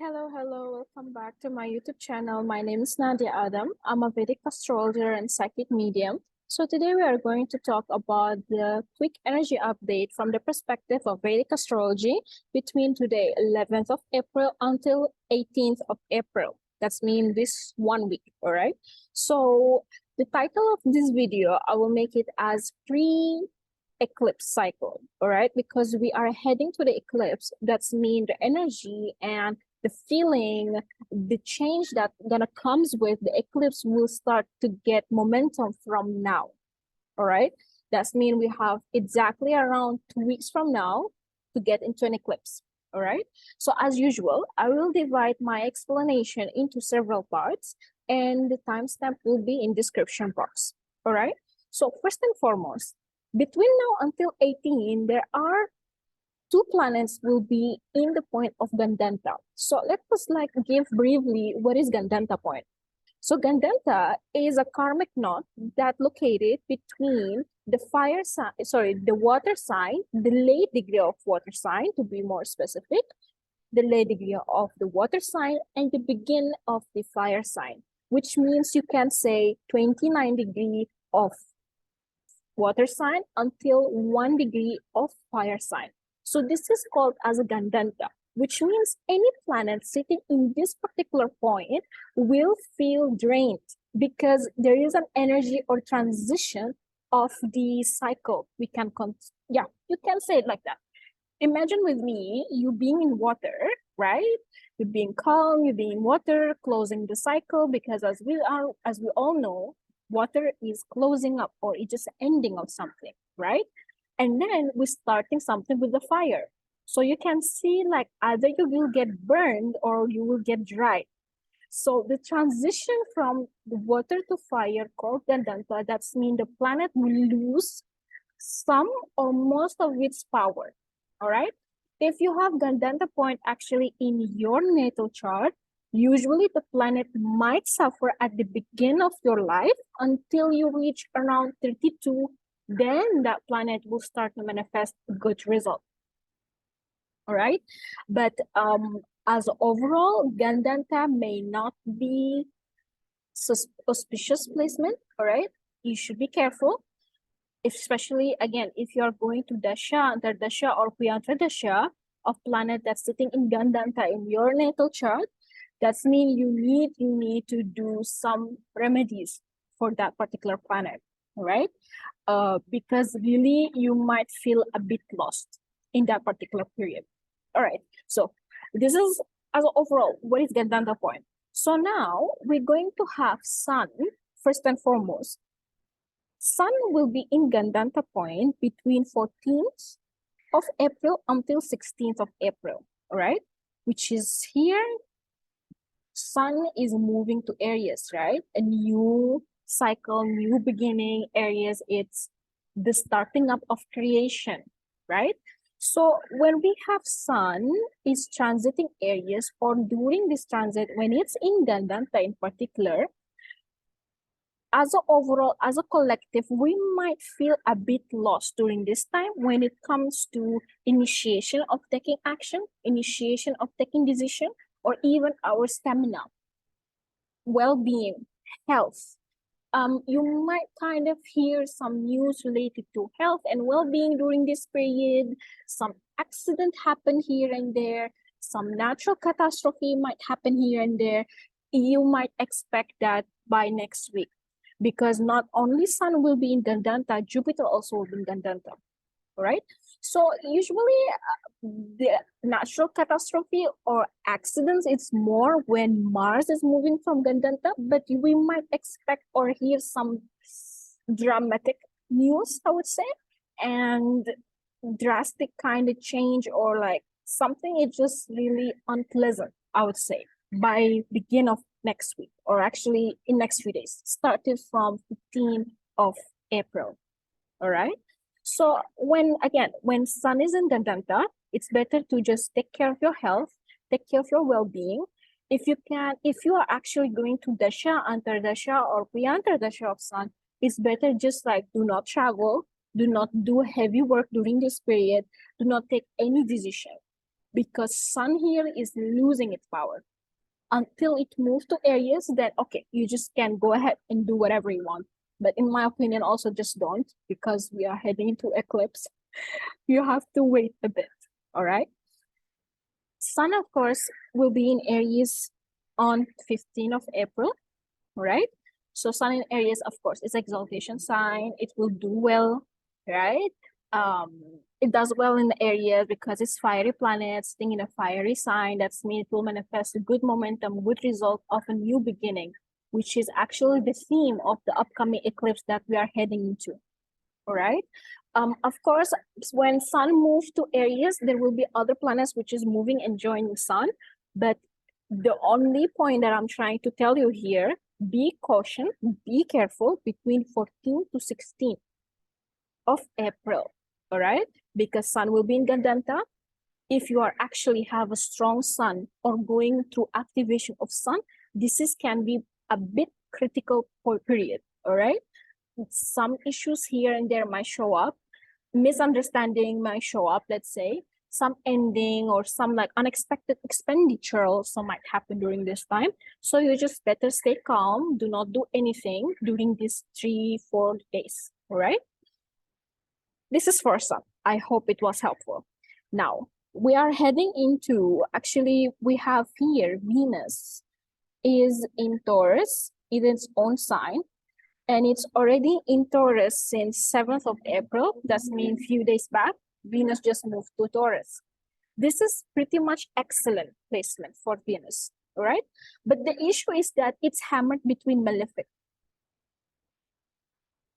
Hello, welcome back to my YouTube channel. My name is Nadia Adam. I'm a Vedic astrologer and psychic medium. So today we are going to talk about the quick energy update from the perspective of Vedic astrology between today, 11th of April until 18th of April. That's mean this 1 week, all right? So the title of this video, I will make it as pre-eclipse cycle, all right? Because we are heading to the eclipse, that's mean the energy and the feeling, the change that gonna comes with the eclipse will start to get momentum from now. All right, that's mean we have exactly around 2 weeks from now to get into an eclipse. All right, so as usual, I will divide my explanation into several parts, and the timestamp will be in description box. All right, so first and foremost, between now until 18, there are two planets will be in the point of Gandanta. So let us give briefly what is Gandanta point. So Gandanta is a karmic knot that located between the fire sign, the water sign, the late degree of water sign to be more specific, the late degree of the water sign, and the begin of the fire sign, which means you can say 29 degree of water sign until 1 degree of fire sign. So this is called as a Gandanta, which means any planet sitting in this particular point will feel drained because there is an energy or transition of the cycle. You can say it like that. Imagine with me, you being in water, right? You being calm, you being in water, closing the cycle, because as we all know, water is closing up or it's just ending of something, right? And then we're starting something with the fire. So you can see either you will get burned or you will get dried. So the transition from the water to fire called Gandanta, that's mean the planet will lose some or most of its power. All right. If you have Gandanta point actually in your natal chart, usually the planet might suffer at the beginning of your life until you reach around 32. Then that planet will start to manifest a good result. All right. But as overall, Gandanta may not be auspicious placement. All right. You should be careful, especially again, if you are going to Dasha, Antardasha, or Dasha of planet that's sitting in Gandanta in your natal chart. That's mean you need to do some remedies for that particular planet, right? Because really you might feel a bit lost in that particular period. All right, so this is as overall what is Gandanta point. So now we're going to have Sun first and foremost. Sun will be in Gandanta point between 14th of April until 16th of April, all right? Which is here, Sun is moving to Aries, right? A new cycle, new beginning. Aries, it's the starting up of creation, right? So when we have Sun is transiting Aries, or during this transit, when it's in Gandanta in particular, as a overall, as a collective, we might feel a bit lost during this time when it comes to initiation of taking action, initiation of taking decision, or even our stamina, well-being, health. You might kind of hear some news related to health and well-being during this period. Some accident happen here and there. Some natural catastrophe might happen here and there. You might expect that by next week, because not only Sun will be in Gandanta, Jupiter also will be in Gandanta, right? So usually the natural catastrophe or accidents, it's more when Mars is moving from Gandanta, but we might expect or hear some dramatic news, I would say, and drastic kind of change, or something it's just really unpleasant, I would say, by beginning of next week, or actually in next few days, started from 15th of April. All right. So when Sun is in Gandanta, it's better to just take care of your health, take care of your well-being. If you are actually going to Dasha, Antardasha, or Dasha of Sun, it's better just do not travel, do not do heavy work during this period, do not take any decision. because Sun here is losing its power. Until it moves to Aries, then okay, you just can go ahead and do whatever you want. But in my opinion, also just don't, because we are heading into eclipse. You have to wait a bit, all right? Sun, of course, will be in Aries on 15th of April, right? So Sun in Aries, of course, is exaltation sign. It will do well, right? It does well in the Aries because it's fiery planet sitting in a fiery sign. That's mean it will manifest a good momentum, good result of a new beginning, which is actually the theme of the upcoming eclipse that we are heading into. All right. Of course, when Sun moves to Aries, there will be other planets which is moving and joining Sun. But the only point that I'm trying to tell you here, be caution, be careful between 14 to 16 of April, all right? Because Sun will be in Gandanta. If you are actually have a strong Sun or going through activation of Sun, can be a bit critical period, all right? Some issues here and there might show up. Misunderstanding might show up, let's say. Some ending or some like unexpected expenditure also might happen during this time. So you just better stay calm. Do not do anything during these 3-4 days, all right? This is for Sun. I hope it was helpful. Now, we are heading into, actually, we have here Venus is in Taurus, in its own sign, and it's already in Taurus since 7th of April. That means few days back, Venus just moved to Taurus. This is pretty much excellent placement for Venus, all right? But the issue is that it's hammered between malefic.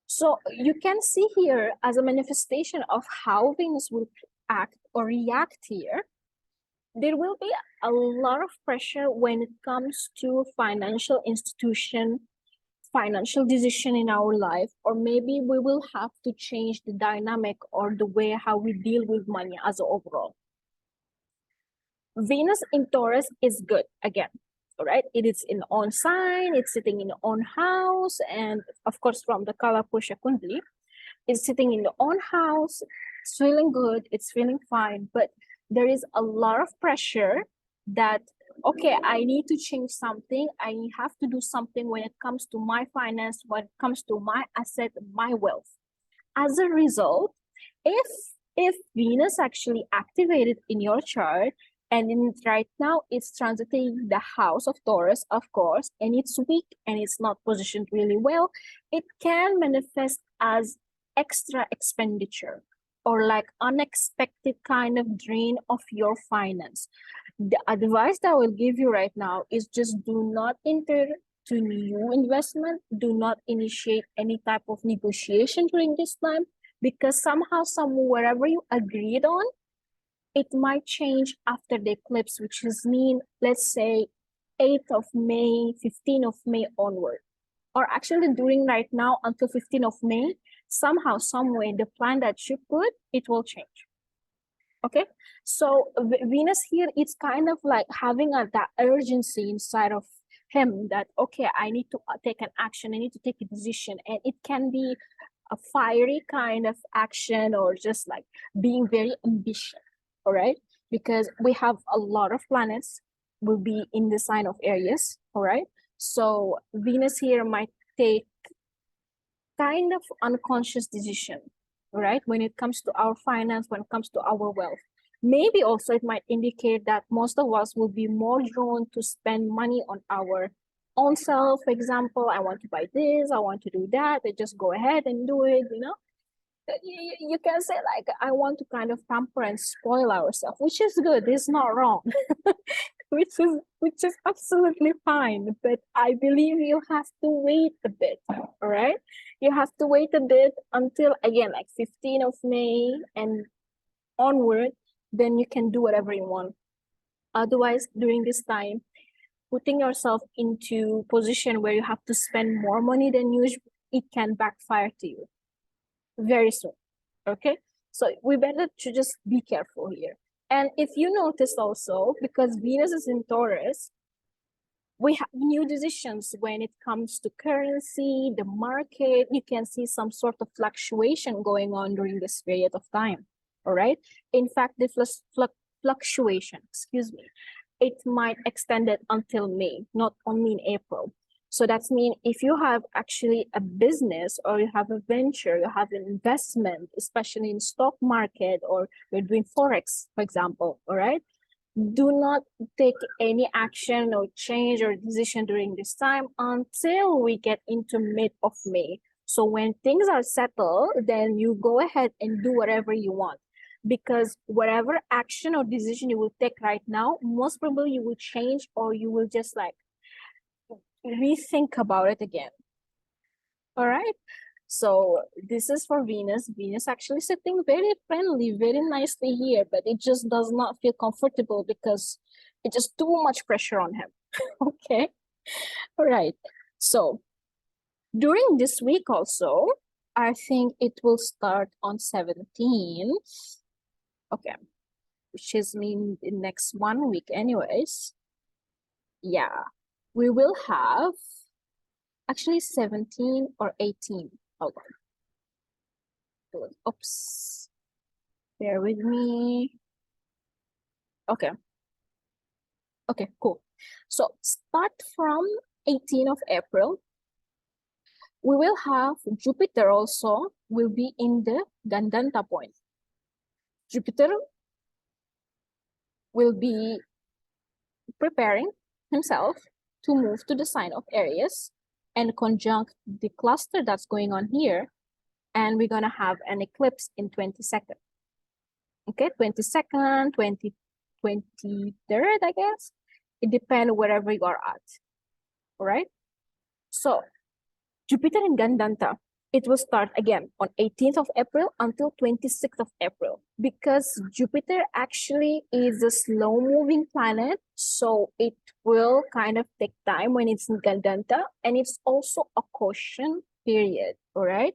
So you can see here as a manifestation of how Venus will act or react here, there will be a lot of pressure when it comes to financial institution, financial decision in our life, or maybe we will have to change the dynamic or the way how we deal with money as an overall. Venus in Taurus is good again, all right? It is in own sign, it's sitting in own house, and of course from the Kala Pusha Kundli, it's sitting in the own house, it's feeling good, it's feeling fine, but there is a lot of pressure that, okay, I need to change something, I have to do something when it comes to my finance, when it comes to my asset, my wealth. As a result, if Venus actually activated in your chart, and right now it's transiting the house of Taurus, of course, and it's weak and it's not positioned really well, it can manifest as extra expenditure or like unexpected kind of drain of your finance. The advice that I will give you right now is just do not enter to new investment, do not initiate any type of negotiation during this time, because somehow, wherever you agreed on, it might change after the eclipse, which is mean, let's say 8th of May, 15th of May onward. Or actually during right now until 15th of May, somehow, some way, the plan that you put, it will change. Okay, so Venus here, it's kind of like having that urgency inside of him that, okay, I need to take an action, I need to take a decision, and it can be a fiery kind of action or just like being very ambitious, all right? Because we have a lot of planets will be in the sign of Aries, all right? So Venus here might take kind of unconscious decision, right? When it comes to our finance, when it comes to our wealth. Maybe also it might indicate that most of us will be more drawn to spend money on our own self. For example, I want to buy this, I want to do that, I just go ahead and do it, you know? You can say like, I want to kind of pamper and spoil ourselves, which is good, it's not wrong. which is absolutely fine, but I believe you have to wait a bit, all right? You have to wait a bit until, again, like 15th of May and onward, then you can do whatever you want. Otherwise, during this time, putting yourself into position where you have to spend more money than usual, it can backfire to you very soon, okay? So we better to just be careful here. And if you notice also, because Venus is in Taurus, we have new decisions when it comes to currency, the market. You can see some sort of fluctuation going on during this period of time, all right? In fact, the fluctuation, excuse me, it might extend it until May, not only in April. So that's mean if you have actually a business or you have a venture, you have an investment, especially in stock market, or you're doing Forex, for example, all right? Do not take any action or change or decision during this time until we get into mid of May. So when things are settled, then you go ahead and do whatever you want. Because whatever action or decision you will take right now, most probably you will change, or you will just like rethink about it again. All right. So this is for Venus. Venus actually sitting very friendly, very nicely here, but it just does not feel comfortable because it's just too much pressure on him. Okay. All right. So during this week also, I think it will start on 17th. Okay. Which is mean in next 1 week anyways. Yeah. We will have actually 17 or 18. Hold on. Oops. Bear with me. Okay. Okay, cool. So start from 18th of April. We will have Jupiter also will be in the Gandanta point. Jupiter will be preparing himself to move to the sign of Aries and conjunct the cluster that's going on here. And we're going to have an eclipse in 22nd. Okay, 22nd, 23rd, I guess. It depends wherever you are at. All right. So Jupiter in Gandanta, it will start again on 18th of April until 26th of April, because Jupiter actually is a slow moving planet. So it will kind of take time when it's in Gandanta, and it's also a caution period. All right.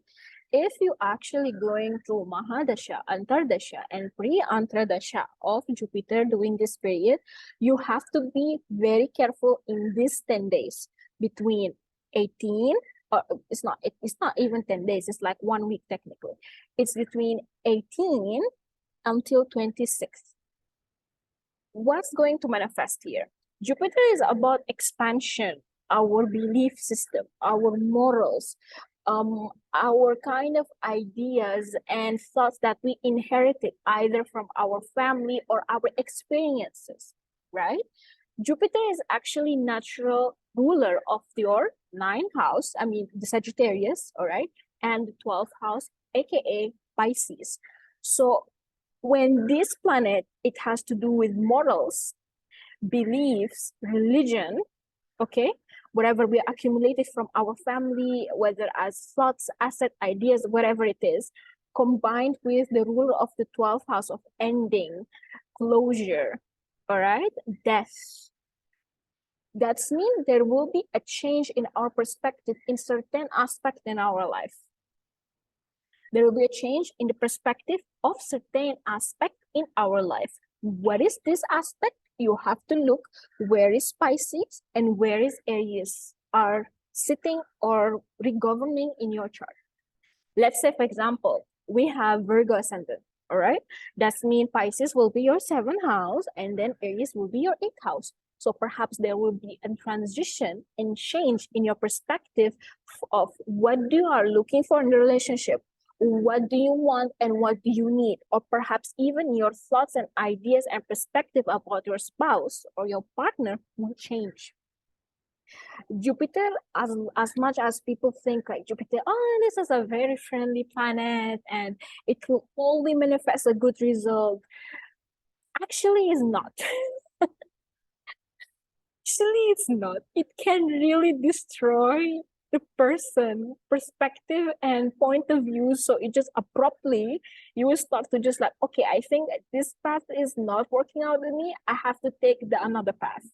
If you actually going through Mahadasha, Antardasha, and Pre-Antardasha of Jupiter during this period, you have to be very careful in these 10 days between 18, or it's not even 10 days, it's like 1 week technically. It's between 18 until 26. What's going to manifest here? Jupiter is about expansion, our belief system, our morals, our kind of ideas and thoughts that we inherited either from our family or our experiences, right? Jupiter is actually natural ruler of your 9th house, I mean the Sagittarius, all right, and the 12th house, aka Pisces. So when this planet, it has to do with morals, beliefs, religion, okay, whatever we accumulated from our family, whether as thoughts, asset, ideas, whatever it is, combined with the ruler of the 12th house of ending, closure, all right, death. That's mean there will be a change in our perspective in certain aspect in our life. There will be a change in the perspective of certain aspect in our life. What is this aspect? You have to look where is Pisces and where is Aries are sitting or regoverning in your chart. Let's say, for example, we have Virgo ascendant, all right? That means Pisces will be your 7th house, and then Aries will be your 8th house. So perhaps there will be a transition and change in your perspective of what you are looking for in the relationship. What do you want and what do you need? Or perhaps even your thoughts and ideas and perspective about your spouse or your partner will change. Jupiter, as much as people think like Jupiter, oh, this is a very friendly planet and it will only manifest a good result, actually is not. Actually, it's not. It can really destroy the person perspective and point of view. So it just abruptly, you will start to just like, okay, I think this path is not working out with me. I have to take the another path.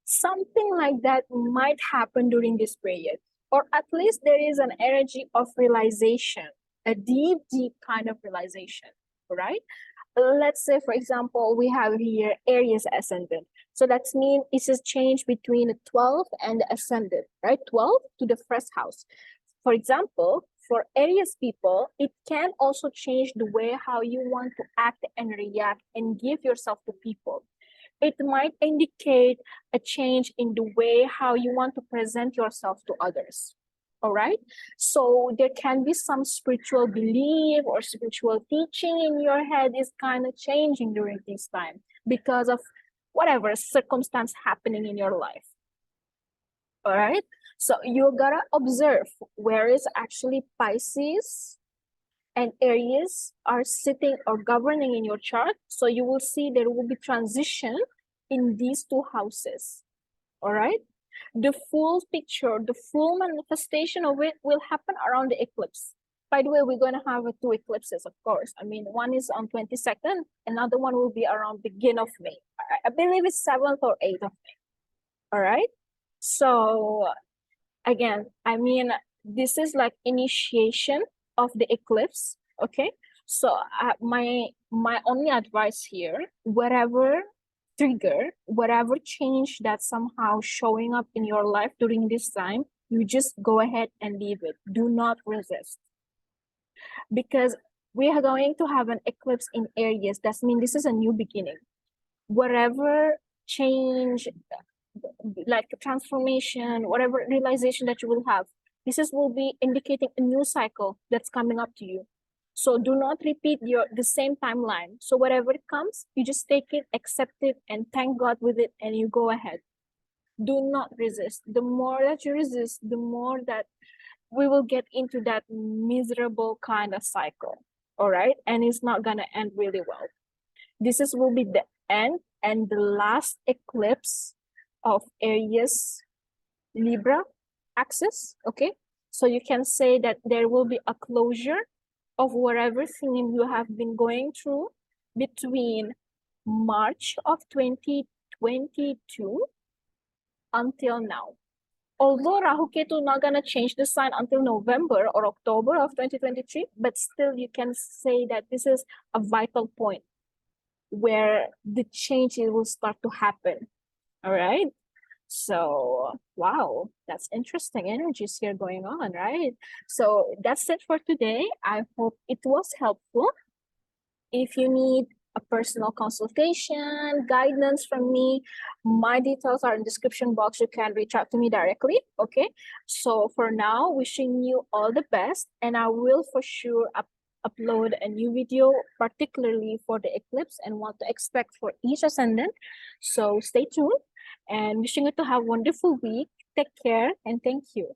Something like that might happen during this period, or at least there is an energy of realization, a deep kind of realization, right? Let's say, for example, we have here Aries ascendant. So that means it's a change between the 12th and the ascendant, right? 12 to the first house. For example, for Aries people, it can also change the way how you want to act and react and give yourself to people. It might indicate a change in the way how you want to present yourself to others. All right. So there can be some spiritual belief or spiritual teaching in your head is kind of changing during this time because of whatever circumstance happening in your life. All right. So you gotta observe where is actually Pisces and Aries are sitting or governing in your chart. So you will see there will be transition in these two houses. All right. The full picture, the full manifestation of it will happen around the eclipse. By the way, we're going to have two eclipses, of course. I mean, one is on 22nd, another one will be around beginning of May. I believe it's 7th or 8th of May. All right. So again, I mean, this is like initiation of the eclipse. Okay. So my only advice here, whatever trigger, whatever change that's somehow showing up in your life during this time, you just go ahead and leave it. Do not resist. Because we are going to have an eclipse in Aries. That means this is a new beginning. Whatever change, like transformation, whatever realization that you will have, will be indicating a new cycle that's coming up to you. So do not repeat the same timeline. So whatever it comes, you just take it, accept it, and thank God with it, and you go ahead. Do not resist. The more that you resist, the more that we will get into that miserable kind of cycle. All right. And it's not going to end really well. Will be the end and the last eclipse of Aries Libra axis. Okay. So you can say that there will be a closure of whatever theme you have been going through between March of 2022 until now. Although Rahu Ketu not gonna change the sign until November or October of 2023, but still you can say that this is a vital point where the change will start to happen. All right. So, wow, that's interesting energies here going on, right? So that's it for today. I hope it was helpful. If you need a personal consultation, guidance from me, my details are in the description box. You can reach out to me directly. Okay. So for now, wishing you all the best, and I will for sure upload a new video, particularly for the eclipse and what to expect for each ascendant. So stay tuned and wishing you to have a wonderful week. Take care and thank you.